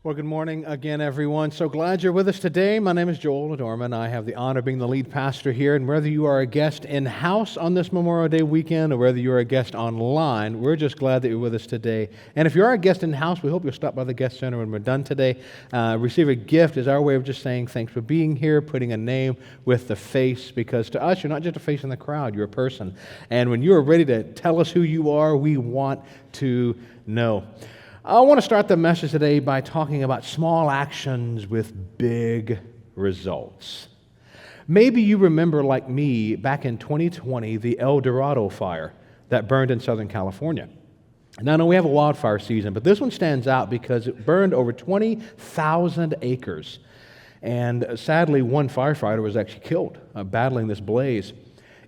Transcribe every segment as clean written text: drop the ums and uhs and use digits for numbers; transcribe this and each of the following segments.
Well, good morning again, everyone. So glad you're with us today. My name is Joel Adorman. I have the honor of being the lead pastor here, and whether you are a guest in-house on this Memorial Day weekend or whether you're a guest online, we're just glad that you're with us today. And if you are a guest in-house, we hope you'll stop by the guest center when we're done today. Receive a gift is our way of just saying thanks for being here, putting a name with the face, because to us, you're not just a face in the crowd, you're a person. And when you are ready to tell us who you are, we want to know. I want to start the message today by talking about small actions with big results. Maybe you remember, like me, back in 2020, the El Dorado fire that burned in Southern California. Now, I know we have a wildfire season, but this one stands out because it burned over 20,000 acres. And sadly, one firefighter was actually killed battling this blaze.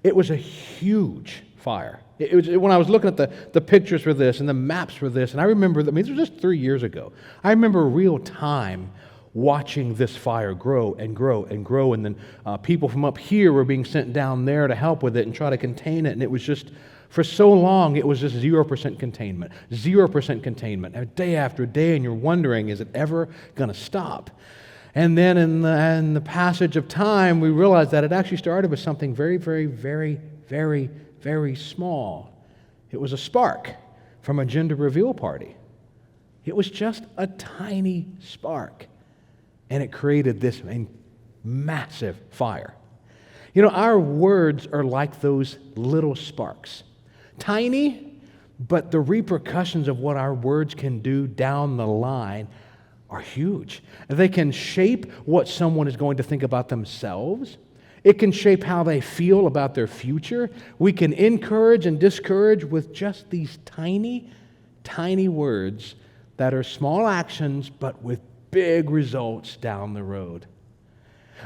It was a huge fire. When I was looking at the pictures for this and the maps for this, and I remember, this was just 3 years ago. I remember real time watching this fire grow and grow and grow, and then people from up here were being sent down there to help with it and try to contain it, and it was just, for so long, it was just 0% containment, 0% containment, day after day, and you're wondering, is it ever going to stop? And then in the passage of time, we realized that it actually started with something very, very, very, very, very small. It was a spark from a gender reveal party. It was just a tiny spark, and it created this massive fire. You know, our words are like those little sparks. Tiny, but the repercussions of what our words can do down the line are huge. They can shape what someone is going to think about themselves. It can shape how they feel about their future. We can encourage and discourage with just these tiny, tiny words that are small actions, but with big results down the road.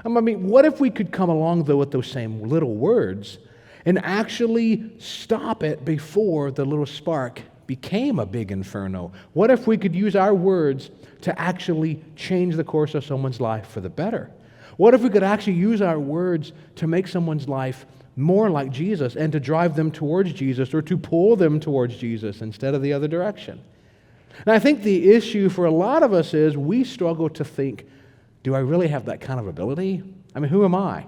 I mean, what if we could come along, though, with those same little words and actually stop it before the little spark became a big inferno? What if we could use our words to actually change the course of someone's life for the better? What if we could actually use our words to make someone's life more like Jesus and to drive them towards Jesus or to pull them towards Jesus instead of the other direction? And I think the issue for a lot of us is we struggle to think, do I really have that kind of ability? I mean, who am I?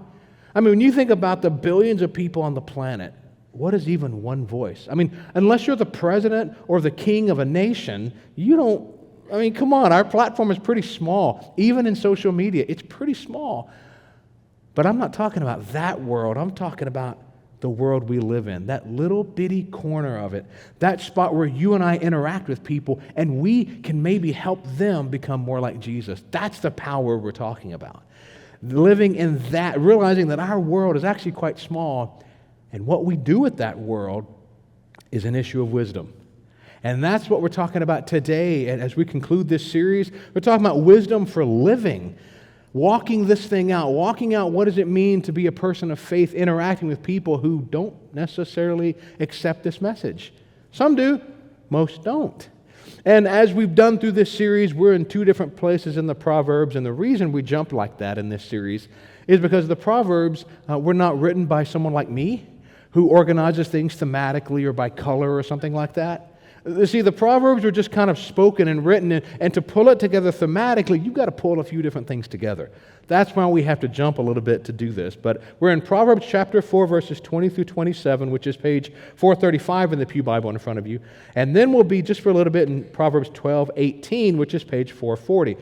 I mean, when you think about the billions of people on the planet, what is even one voice? I mean, unless you're the president or the king of a nation, come on, our platform is pretty small. Even in social media, it's pretty small. But I'm not talking about that world. I'm talking about the world we live in, that little bitty corner of it, that spot where you and I interact with people and we can maybe help them become more like Jesus. That's the power we're talking about. Living in that, realizing that our world is actually quite small, and what we do with that world is an issue of wisdom. And that's what we're talking about today. And as we conclude this series, we're talking about wisdom for living, walking this thing out, walking out what does it mean to be a person of faith, interacting with people who don't necessarily accept this message. Some do, most don't. And as we've done through this series, we're in two different places in the Proverbs, and the reason we jump like that in this series is because the Proverbs were not written by someone like me who organizes things thematically or by color or something like that. See, the Proverbs are just kind of spoken and written, and to pull it together thematically, you've got to pull a few different things together. That's why we have to jump a little bit to do this. But we're in Proverbs chapter 4, verses 20 through 27, which is page 435 in the Pew Bible in front of you. And then we'll be just for a little bit in Proverbs 12:18, which is page 440.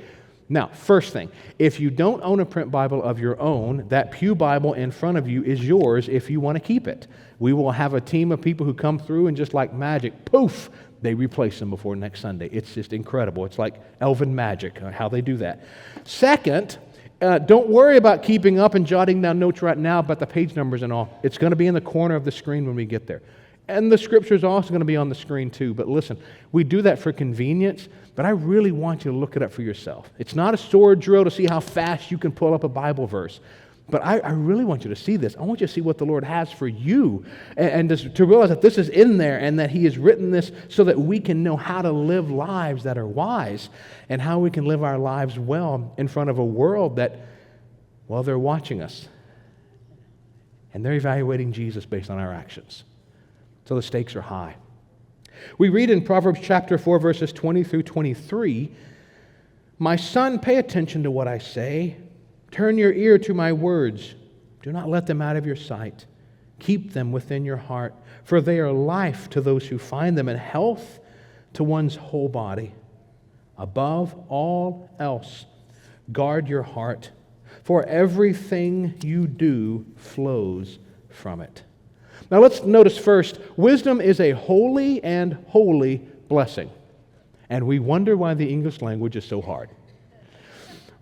Now, first thing, if you don't own a print Bible of your own, that Pew Bible in front of you is yours if you want to keep it. We will have a team of people who come through and just like magic, poof, they replace them before next Sunday. It's just incredible. It's like elven magic, how they do that. Second, don't worry about keeping up and jotting down notes right now about the page numbers and all. It's going to be in the corner of the screen when we get there. And the scripture is also going to be on the screen too. But listen, we do that for convenience, but I really want you to look it up for yourself. It's not a sword drill to see how fast you can pull up a Bible verse. But I really want you to see this. I want you to see what the Lord has for you and just to realize that this is in there and that He has written this so that we can know how to live lives that are wise and how we can live our lives well in front of a world that, well, they're watching us. And they're evaluating Jesus based on our actions. So the stakes are high. We read in Proverbs chapter 4, verses 20 through 23, My son, pay attention to what I say. Turn your ear to my words. Do not let them out of your sight. Keep them within your heart, for they are life to those who find them and health to one's whole body. Above all else, guard your heart, for everything you do flows from it. Now let's notice first, wisdom is a holy and holy blessing. And we wonder why the English language is so hard.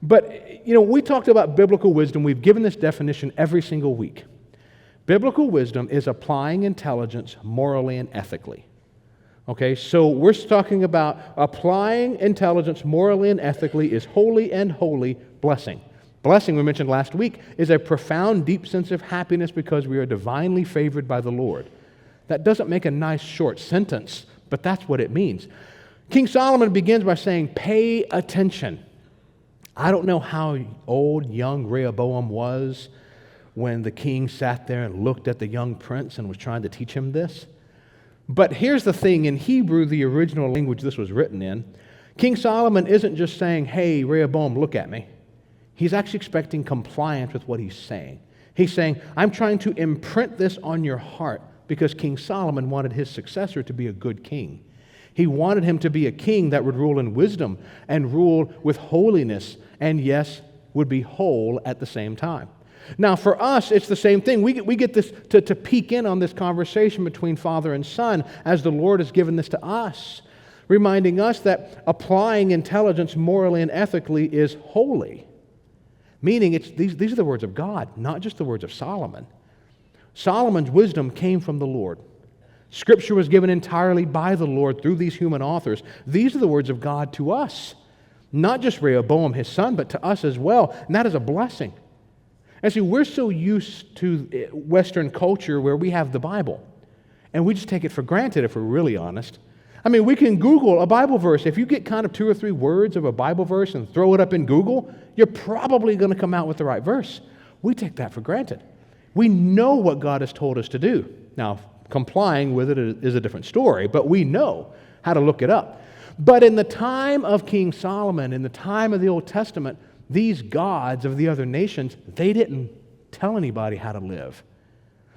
But, we talked about biblical wisdom. We've given this definition every single week. Biblical wisdom is applying intelligence morally and ethically. Okay, so we're talking about applying intelligence morally and ethically is holy and holy blessing. Blessing, we mentioned last week, is a profound, deep sense of happiness because we are divinely favored by the Lord. That doesn't make a nice short sentence, but that's what it means. King Solomon begins by saying, pay attention. I don't know how old young Rehoboam was when the king sat there and looked at the young prince and was trying to teach him this. But here's the thing, in Hebrew, the original language this was written in, King Solomon isn't just saying, hey, Rehoboam, look at me. He's actually expecting compliance with what he's saying. He's saying, I'm trying to imprint this on your heart because King Solomon wanted his successor to be a good king. He wanted him to be a king that would rule in wisdom and rule with holiness and, yes, would be whole at the same time. Now, for us, it's the same thing. We get this to peek in on this conversation between father and son as the Lord has given this to us, reminding us that applying intelligence morally and ethically is holy, meaning these are the words of God, not just the words of Solomon. Solomon's wisdom came from the Lord. Scripture was given entirely by the Lord through these human authors. These are the words of God to us, not just Rehoboam, his son, but to us as well, and that is a blessing. And see, we're so used to Western culture where we have the Bible, and we just take it for granted if we're really honest. I mean, we can Google a Bible verse. If you get kind of 2 or 3 words of a Bible verse and throw it up in Google, you're probably going to come out with the right verse. We take that for granted. We know what God has told us to do. Now, complying with it is a different story, but we know how to look it up. But in the time of King Solomon, in the time of the Old Testament, these gods of the other nations, they didn't tell anybody how to live.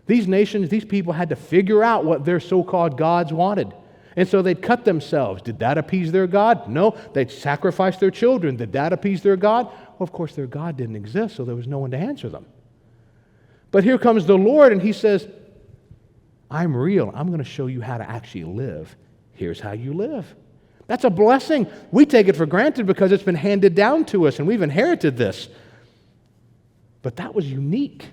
These nations, these people had to figure out what their so-called gods wanted. And so they'd cut themselves. Did that appease their God? No. They'd sacrifice their children. Did that appease their God? Well, of course, their God didn't exist, so there was no one to answer them. But here comes the Lord, and he says, I'm real. I'm going to show you how to actually live. Here's how you live. That's a blessing. We take it for granted because it's been handed down to us, and we've inherited this. But that was unique.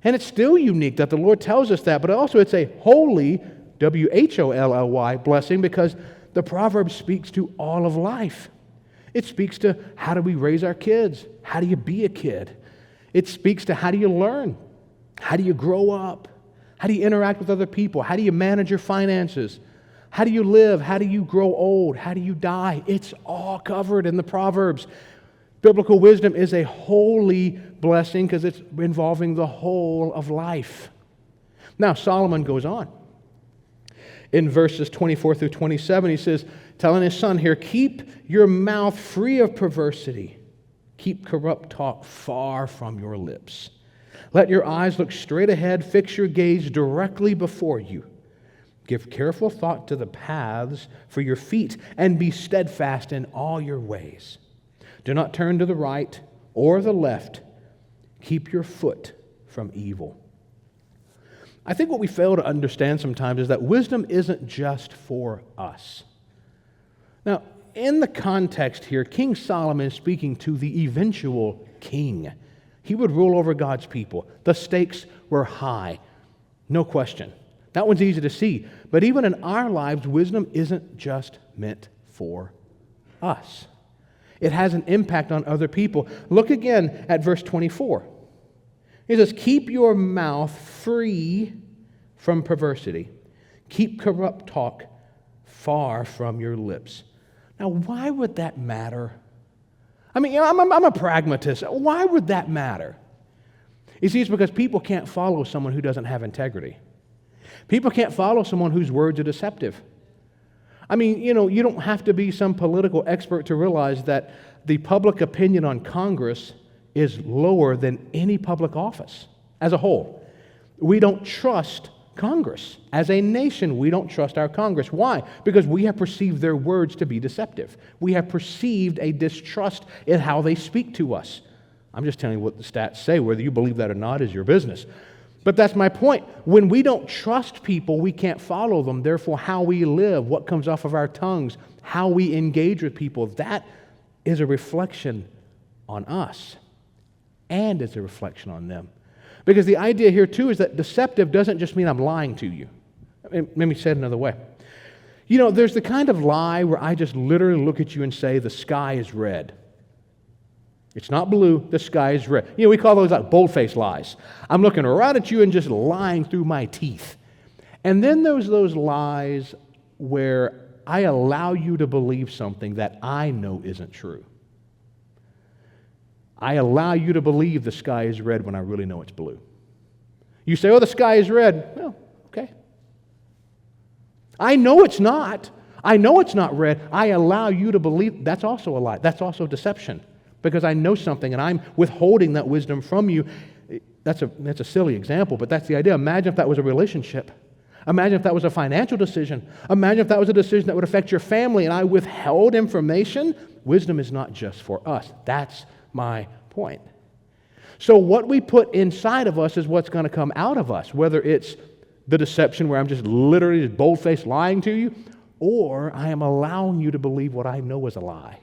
And it's still unique that the Lord tells us that, but also it's a holy, W-H-O-L-L-Y, blessing because the proverb speaks to all of life. It speaks to how do we raise our kids? How do you be a kid? It speaks to how do you learn? How do you grow up? How do you interact with other people? How do you manage your finances? How do you live? How do you grow old? How do you die? It's all covered in the Proverbs. Biblical wisdom is a holy blessing because it's involving the whole of life. Now, Solomon goes on. In verses 24 through 27, he says, telling his son here, keep your mouth free of perversity. Keep corrupt talk far from your lips. Let your eyes look straight ahead. Fix your gaze directly before you. Give careful thought to the paths for your feet, and be steadfast in all your ways. Do not turn to the right or the left. Keep your foot from evil. I think what we fail to understand sometimes is that wisdom isn't just for us. Now, in the context here, King Solomon is speaking to the eventual king. He would rule over God's people. The stakes were high, no question. That one's easy to see. But even in our lives, wisdom isn't just meant for us. It has an impact on other people. Look again at verse 24. He says, keep your mouth free from perversity. Keep corrupt talk far from your lips. Now, why would that matter? I mean, I'm a pragmatist. Why would that matter? You see, it's because people can't follow someone who doesn't have integrity. People can't follow someone whose words are deceptive. I mean, you don't have to be some political expert to realize that the public opinion on Congress is lower than any public office as a whole. We don't trust Congress. As a nation, we don't trust our Congress. Why? Because we have perceived their words to be deceptive. We have perceived a distrust in how they speak to us. I'm just telling you what the stats say. Whether you believe that or not is your business. But that's my point. When we don't trust people, we can't follow them. Therefore, how we live, what comes off of our tongues, how we engage with people, that is a reflection on us. And it's a reflection on them. Because the idea here, too, is that deceptive doesn't just mean I'm lying to you. Let me say it another way. You know, there's the kind of lie where I just literally look at you and say, the sky is red. It's not blue, the sky is red. You know, we call those like bold-faced lies. I'm looking right at you and just lying through my teeth. And then there's those lies where I allow you to believe something that I know isn't true. I allow you to believe the sky is red when I really know it's blue. You say, oh, the sky is red. Well, okay. I know it's not. I know it's not red. I allow you to believe. That's also a lie. That's also deception. Because I know something and I'm withholding that wisdom from you. That's a silly example, but that's the idea. Imagine if that was a relationship. Imagine if that was a financial decision. Imagine if that was a decision that would affect your family and I withheld information. Wisdom is not just for us. That's my point. So what we put inside of us is what's going to come out of us, whether it's the deception where I'm just literally just bold-faced lying to you, or I am allowing you to believe what I know is a lie.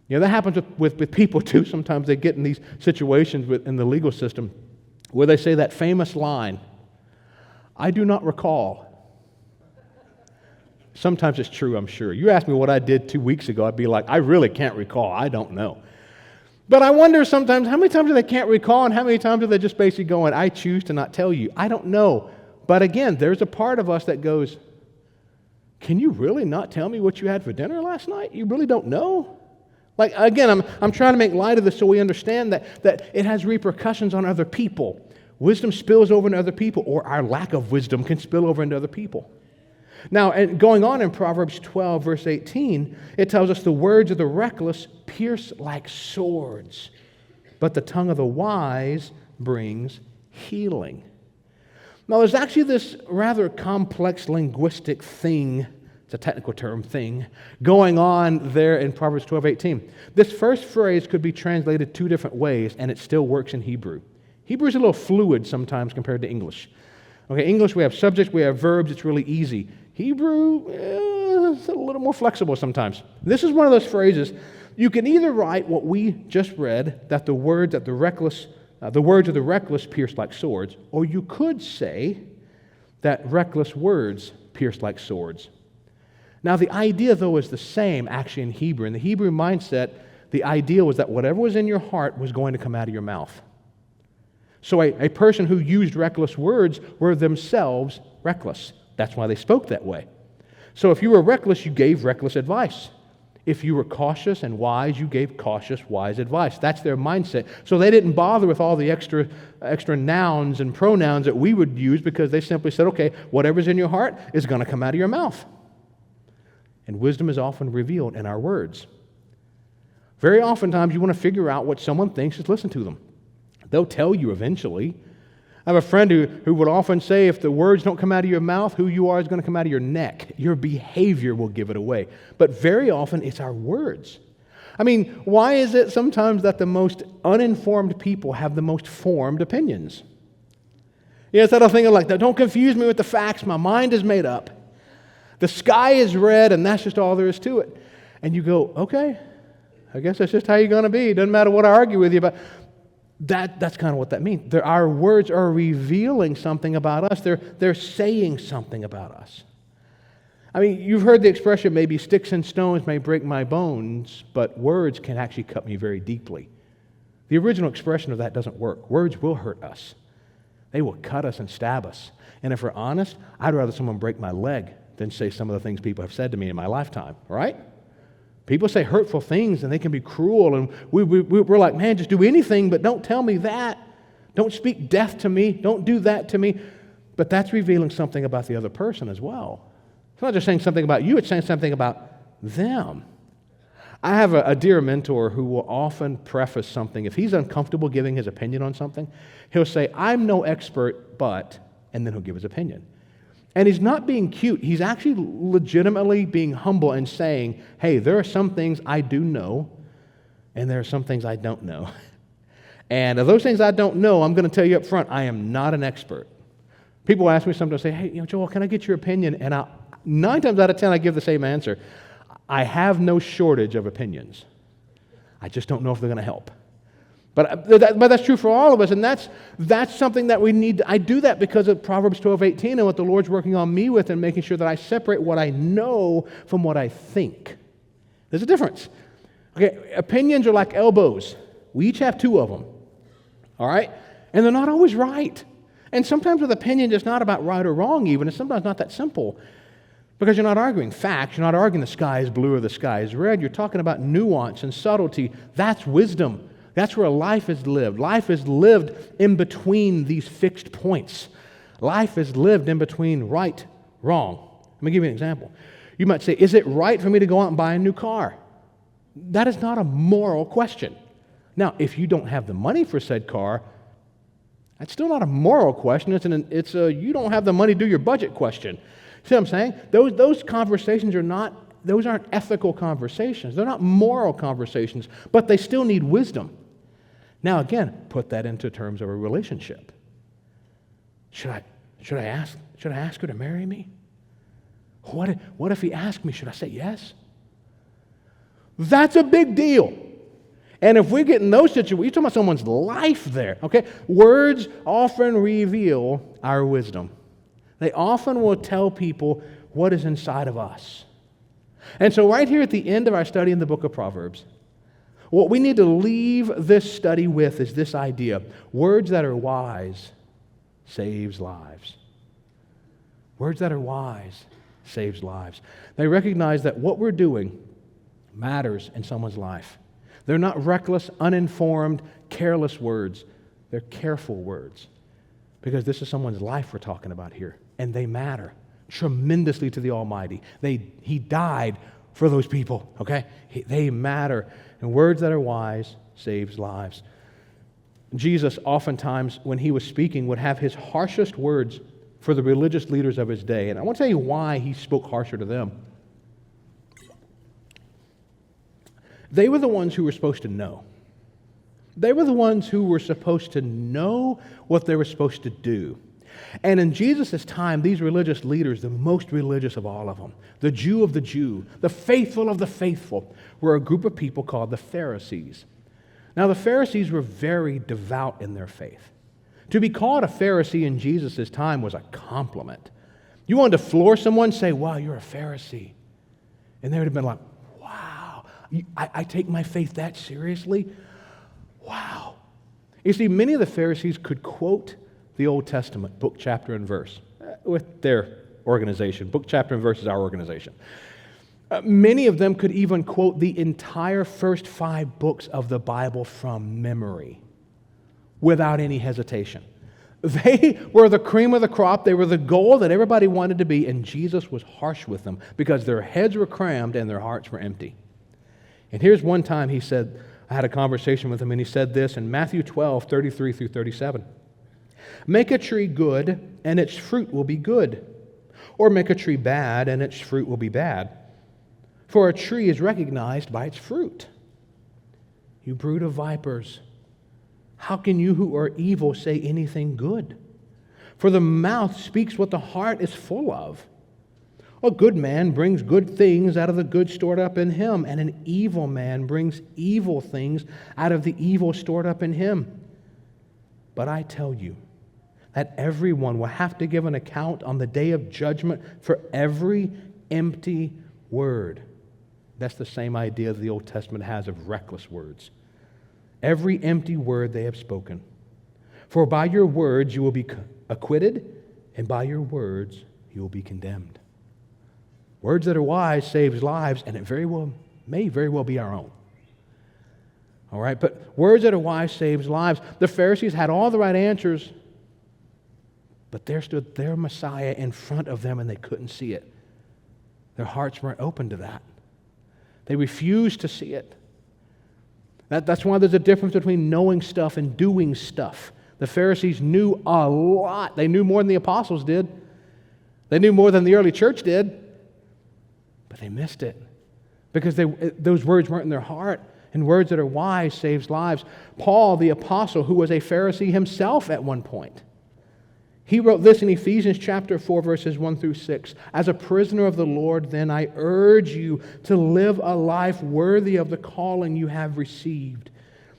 You know, that happens with people too. Sometimes they get in these situations in the legal system where they say that famous line, I do not recall. Sometimes it's true, I'm sure. You asked me what I did 2 weeks ago, I'd be like, I really can't recall. I don't know. But I wonder sometimes, how many times do they can't recall and how many times are they just basically going, I choose to not tell you. I don't know. But again, there's a part of us that goes, can you really not tell me what you had for dinner last night? You really don't know? Like, again, I'm trying to make light of this so we understand that it has repercussions on other people. Wisdom spills over into other people, or our lack of wisdom can spill over into other people. Now, and going on in Proverbs 12, verse 18, it tells us the words of the reckless pierce like swords, but the tongue of the wise brings healing. Now, there's actually this rather complex linguistic thing, it's a technical term, thing, going on there in Proverbs 12, 18. This first phrase could be translated 2 different ways, and it still works in Hebrew. Hebrew is a little fluid sometimes compared to English. Okay, English, we have subjects, we have verbs, it's really easy. Hebrew, it's a little more flexible sometimes. This is one of those phrases. You can either write what we just read, that the words of the reckless pierce like swords, or you could say that reckless words pierce like swords. Now, the idea, though, is the same actually in Hebrew. In the Hebrew mindset, the idea was that whatever was in your heart was going to come out of your mouth. So a person who used reckless words were themselves reckless. That's why they spoke that way. So if you were reckless, you gave reckless advice. If you were cautious and wise, you gave cautious, wise advice. That's their mindset. So they didn't bother with all the extra nouns and pronouns that we would use because they simply said, okay, whatever's in your heart is going to come out of your mouth. And wisdom is often revealed in our words. Very oftentimes you want to figure out what someone thinks, just listen to them. They'll tell you eventually. I have a friend who would often say, if the words don't come out of your mouth, who you are is going to come out of your neck. Your behavior will give it away. But very often, it's our words. I mean, why is it sometimes that the most uninformed people have the most formed opinions? Yeah, it's that thing of like, don't confuse me with the facts. My mind is made up. The sky is red, and that's just all there is to it. And you go, okay, I guess that's just how you're going to be. It doesn't matter what I argue with you about. That's kind of what that means. Our words are revealing something about us. They're saying something about us. I mean, you've heard the expression, maybe sticks and stones may break my bones, but words can actually cut me very deeply. The original expression of that doesn't work. Words will hurt us. They will cut us and stab us. And if we're honest, I'd rather someone break my leg than say some of the things people have said to me in my lifetime, right? People say hurtful things, and they can be cruel, and we're like, man, just do anything, but don't tell me that. Don't speak death to me. Don't do that to me. But that's revealing something about the other person as well. It's not just saying something about you, it's saying something about them. I have a dear mentor who will often preface something. If he's uncomfortable giving his opinion on something, he'll say, I'm no expert, but, and then he'll give his opinion. And he's not being cute. He's actually legitimately being humble and saying, hey, there are some things I do know, and there are some things I don't know. And of those things I don't know, I'm going to tell you up front, I am not an expert. People ask me sometimes, say, hey, Joel, can I get your opinion? And 9 times out of 10, I give the same answer. I have no shortage of opinions. I just don't know if they're going to help. But that's true for all of us, and that's something that we need. I do that because of Proverbs 12:18 and what the Lord's working on me with and making sure that I separate what I know from what I think. There's a difference. Okay, opinions are like elbows. We each have 2 of them, all right? And they're not always right. And sometimes with opinion, it's not about right or wrong even. It's sometimes not that simple. Because you're not arguing facts. You're not arguing the sky is blue or the sky is red. You're talking about nuance and subtlety. That's wisdom. That's where life is lived. Life is lived in between these fixed points. Life is lived in between right, wrong. Let me give you an example. You might say, is it right for me to go out and buy a new car? That is not a moral question. Now, if you don't have the money for said car, that's still not a moral question. It's a you don't have the money to do your budget question. See what I'm saying? Those conversations those aren't ethical conversations. They're not moral conversations, but they still need wisdom. Now again, put that into terms of a relationship. Should I ask her to marry me? What if he asked me, should I say yes? That's a big deal. And if we get in those situations, you're talking about someone's life there, okay? Words often reveal our wisdom. They often will tell people what is inside of us. And so right here at the end of our study in the book of Proverbs, what we need to leave this study with is this idea. Words that are wise saves lives. Words that are wise saves lives. They recognize that what we're doing matters in someone's life. They're not reckless, uninformed, careless words. They're careful words. Because this is someone's life we're talking about here. And they matter tremendously to the Almighty. He died for those people, okay? They matter. And words that are wise saves lives. Jesus oftentimes, when he was speaking, would have his harshest words for the religious leaders of his day. And I want to tell you why he spoke harsher to them. They were the ones who were supposed to know. They were the ones who were supposed to know what they were supposed to do. And in Jesus' time, these religious leaders, the most religious of all of them, the Jew of the Jew, the faithful of the faithful, were a group of people called the Pharisees. Now, the Pharisees were very devout in their faith. To be called a Pharisee in Jesus' time was a compliment. You wanted to floor someone, say, wow, you're a Pharisee. And they would have been like, wow, I take my faith that seriously? Wow. You see, many of the Pharisees could quote the Old Testament, book, chapter, and verse, with their organization. Book, chapter, and verse is our organization. Many of them could even quote the entire first 5 books of the Bible from memory without any hesitation. They were the cream of the crop. They were the goal that everybody wanted to be, and Jesus was harsh with them because their heads were crammed and their hearts were empty. And here's one time he said, I had a conversation with him, and he said this in Matthew 12, 33 through 37. Make a tree good, and its fruit will be good. Or make a tree bad, and its fruit will be bad. For a tree is recognized by its fruit. You brood of vipers, how can you who are evil say anything good? For the mouth speaks what the heart is full of. A good man brings good things out of the good stored up in him, and an evil man brings evil things out of the evil stored up in him. But I tell you that everyone will have to give an account on the day of judgment for every empty word. That's the same idea the Old Testament has of reckless words. Every empty word they have spoken. For by your words you will be acquitted, and by your words you will be condemned. Words that are wise saves lives, and it may very well be our own. All right, but words that are wise saves lives. The Pharisees had all the right answers, but there stood their Messiah in front of them, and they couldn't see it. Their hearts weren't open to that. They refuse to see it. That's why there's a difference between knowing stuff and doing stuff. The Pharisees knew a lot. They knew more than the apostles did. They knew more than the early church did. But they missed it because those words weren't in their heart. And words that are wise saves lives. Paul, the apostle, who was a Pharisee himself at one point, he wrote this in Ephesians chapter 4, verses 1 through 6. As a prisoner of the Lord, then I urge you to live a life worthy of the calling you have received.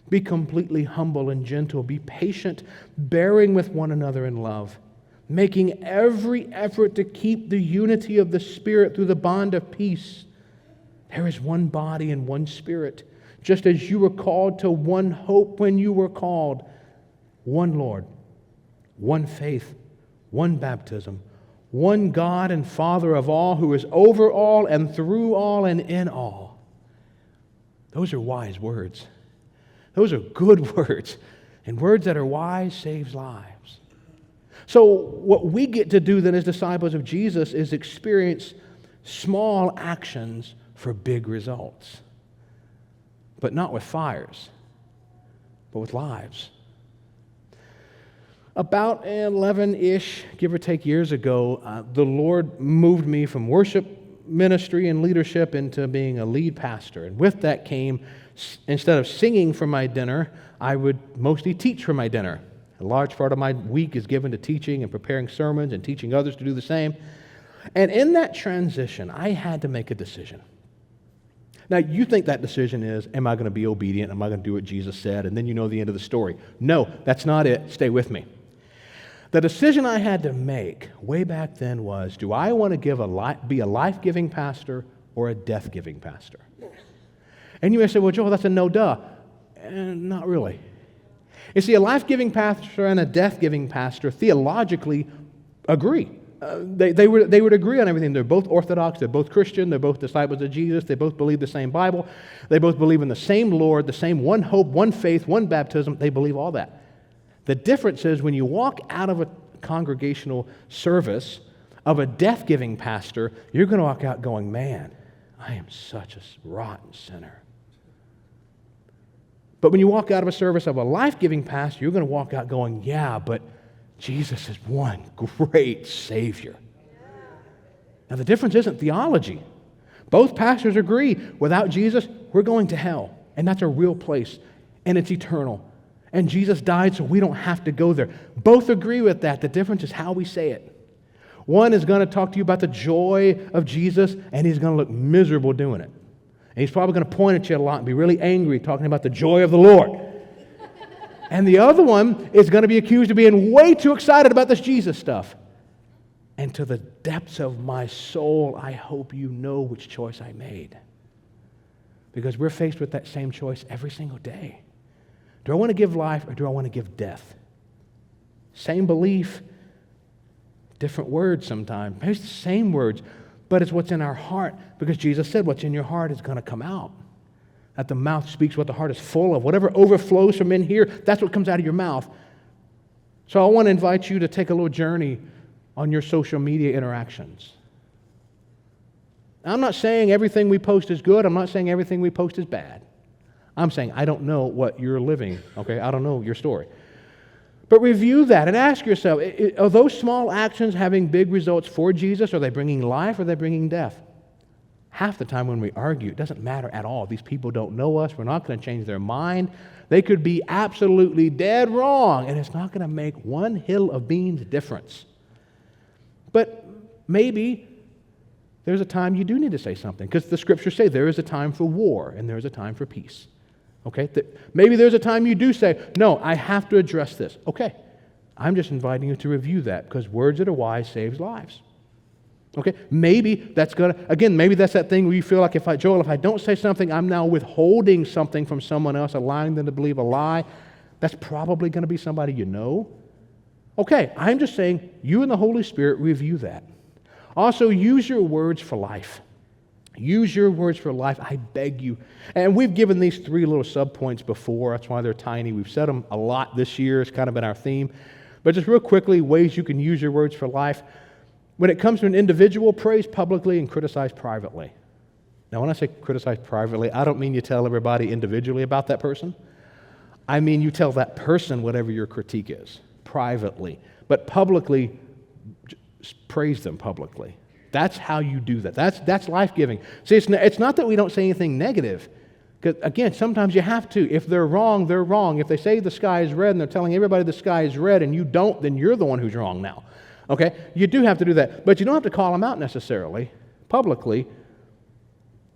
Be completely humble and gentle. Be patient, bearing with one another in love, making every effort to keep the unity of the Spirit through the bond of peace. There is one body and one Spirit, just as you were called to one hope when you were called, one Lord, one faith, one baptism, one God and Father of all, who is over all and through all and in all. Those are wise words. Those are good words. And words that are wise saves lives. So what we get to do then as disciples of Jesus is experience small actions for big results. But not with fires, but with lives. About 11-ish, give or take, years ago, the Lord moved me from worship ministry and leadership into being a lead pastor. And with that came, instead of singing for my dinner, I would mostly teach for my dinner. A large part of my week is given to teaching and preparing sermons and teaching others to do the same. And in that transition, I had to make a decision. Now, you think that decision is, am I going to be obedient? Am I going to do what Jesus said? And then you know the end of the story. No, that's not it. Stay with me. The decision I had to make way back then was, do I want to be a life-giving pastor or a death-giving pastor? And you may say, well, Joel, that's a no-duh. Not really. You see, a life-giving pastor and a death-giving pastor theologically agree. They would agree on everything. They're both Orthodox, they're both Christian, they're both disciples of Jesus, they both believe the same Bible, they both believe in the same Lord, the same one hope, one faith, one baptism. They believe all that. The difference is when you walk out of a congregational service of a death-giving pastor, you're going to walk out going, man, I am such a rotten sinner. But when you walk out of a service of a life-giving pastor, you're going to walk out going, yeah, but Jesus is one great Savior. Now, the difference isn't theology. Both pastors agree, without Jesus, we're going to hell. And that's a real place. And it's eternal. And Jesus died so we don't have to go there. Both agree with that. The difference is how we say it. One is going to talk to you about the joy of Jesus, and he's going to look miserable doing it. And he's probably going to point at you a lot and be really angry talking about the joy of the Lord. And the other one is going to be accused of being way too excited about this Jesus stuff. And to the depths of my soul, I hope you know which choice I made. Because we're faced with that same choice every single day. Do I want to give life or do I want to give death? Same belief, different words sometimes. Maybe it's the same words, but it's what's in our heart. Because Jesus said what's in your heart is going to come out. That the mouth speaks what the heart is full of. Whatever overflows from in here, that's what comes out of your mouth. So I want to invite you to take a little journey on your social media interactions. I'm not saying everything we post is good. I'm not saying everything we post is bad. I'm saying I don't know what you're living, okay? I don't know your story. But review that and ask yourself, are those small actions having big results for Jesus? Are they bringing life or are they bringing death? Half the time when we argue, it doesn't matter at all. These people don't know us. We're not going to change their mind. They could be absolutely dead wrong, and it's not going to make one hill of beans difference. But maybe there's a time you do need to say something, because the Scriptures say there is a time for war and there is a time for peace. Okay? Maybe there's a time you do say, no, I have to address this. Okay. I'm just inviting you to review that, because words that are wise saves lives. Okay, maybe that's maybe that's that thing where you feel like if I don't say something, I'm now withholding something from someone else, allowing them to believe a lie. That's probably going to be somebody you know. Okay, I'm just saying, you and the Holy Spirit review that. Also, use your words for life. Use your words for life, I beg you. And we've given these 3 little subpoints before. That's why they're tiny. We've said them a lot this year. It's kind of been our theme. But just real quickly, ways you can use your words for life. When it comes to an individual, praise publicly and criticize privately. Now, when I say criticize privately, I don't mean you tell everybody individually about that person. I mean you tell that person whatever your critique is, privately. But publicly, praise them publicly. That's how you do that. That's life-giving. See, it's not that we don't say anything negative. Because, again, sometimes you have to. If they're wrong, they're wrong. If they say the sky is red and they're telling everybody the sky is red and you don't, then you're the one who's wrong now. Okay? You do have to do that. But you don't have to call them out necessarily, publicly.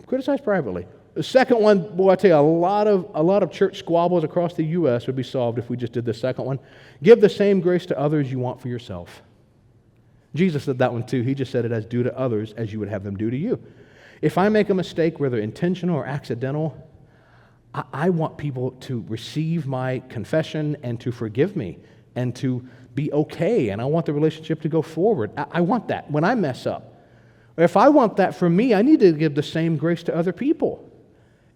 Criticize privately. The second one, boy, I tell you, a lot of church squabbles across the U.S. would be solved if we just did the second one. Give the same grace to others you want for yourself. Jesus said that one too. He just said it as do to others as you would have them do to you. If I make a mistake, whether intentional or accidental, I want people to receive my confession and to forgive me and to be okay, and I want the relationship to go forward. I want that when I mess up. If I want that for me, I need to give the same grace to other people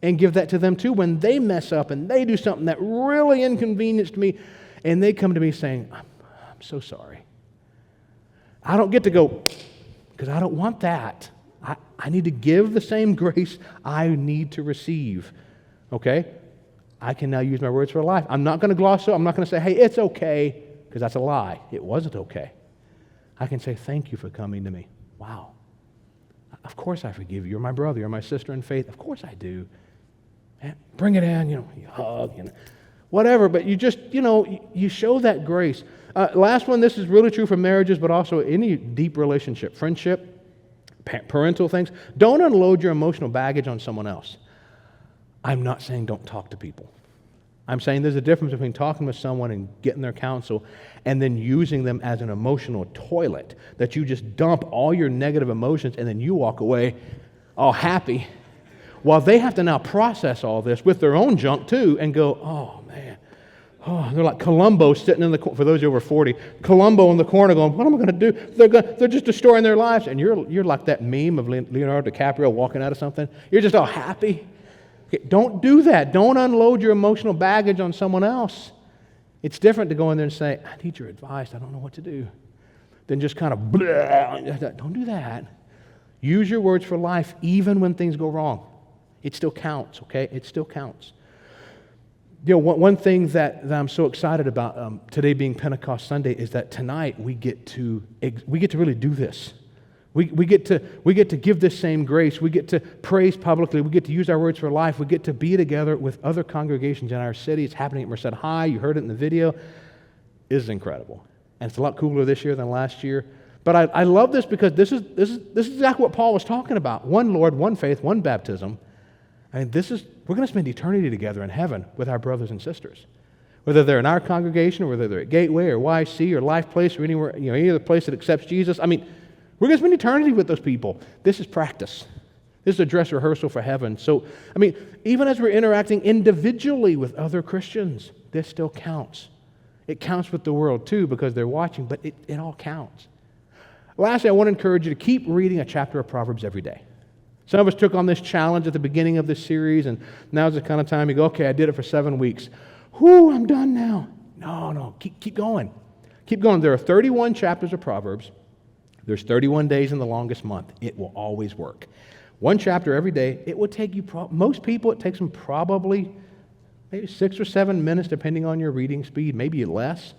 and give that to them too when they mess up and they do something that really inconvenienced me and they come to me saying, I'm so sorry. I don't get to go, because I don't want that. I need to give the same grace I need to receive. Okay? I can now use my words for life. I'm not going to gloss over. I'm not going to say, hey, it's okay, because that's a lie. It wasn't okay. I can say, thank you for coming to me. Wow. Of course I forgive you. You're my brother. You're my sister in faith. Of course I do. Man, bring it in, you hug, whatever. But you just, you show that grace. Last one, this is really true for marriages, but also any deep relationship, friendship, parental things. Don't unload your emotional baggage on someone else. I'm not saying don't talk to people. I'm saying there's a difference between talking with someone and getting their counsel and then using them as an emotional toilet, that you just dump all your negative emotions and then you walk away all happy, while they have to now process all this with their own junk too and go, oh man. Oh, they're like Columbo sitting in the corner, for those over 40, Columbo in the corner going, what am I going to do? They're just destroying their lives. And you're like that meme of Leonardo DiCaprio walking out of something. You're just all happy. Okay, don't do that. Don't unload your emotional baggage on someone else. It's different to go in there and say, I need your advice. I don't know what to do. Then just kind of, blah. Don't do that. Use your words for life even when things go wrong. It still counts, okay? It still counts. One thing that I'm so excited about today being Pentecost Sunday is that tonight we get to really do this. We get to give this same grace. We get to praise publicly. We get to use our words for life. We get to be together with other congregations in our city. It's happening at Merced High. You heard it in the video. It is incredible, and it's a lot cooler this year than last year. But I love this because this is exactly what Paul was talking about. One Lord, one faith, one baptism. I mean, we're going to spend eternity together in heaven with our brothers and sisters. Whether they're in our congregation or whether they're at Gateway or YC or Life Place or anywhere, any other place that accepts Jesus. I mean, we're going to spend eternity with those people. This is practice. This is a dress rehearsal for heaven. So, I mean, even as we're interacting individually with other Christians, this still counts. It counts with the world too because they're watching, but it all counts. Lastly, I want to encourage you to keep reading a chapter of Proverbs every day. Some of us took on this challenge at the beginning of this series, and now's the kind of time you go, okay, I did it for 7 weeks. Whew, I'm done now. No, keep going. Keep going. There are 31 chapters of Proverbs. There's 31 days in the longest month. It will always work. One chapter every day. It will take you, most people, it takes them probably maybe 6 or 7 minutes, depending on your reading speed, maybe less.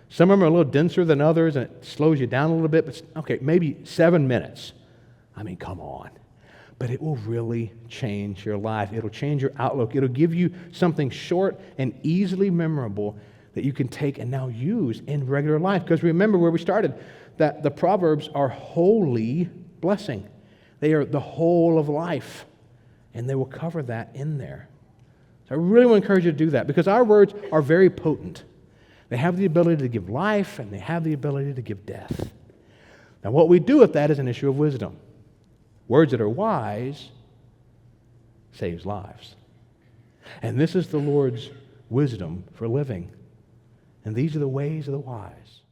Some of them are a little denser than others, and it slows you down a little bit, but okay, maybe 7 minutes. I mean, come on. But it will really change your life. It'll change your outlook. It'll give you something short and easily memorable that you can take and now use in regular life. Because remember where we started, that the Proverbs are holy blessing. They are the whole of life, and they will cover that in there. So I really want to encourage you to do that because our words are very potent. They have the ability to give life, and they have the ability to give death. Now what we do with that is an issue of wisdom. Words that are wise saves lives. And this is the Lord's wisdom for living. And these are the ways of the wise.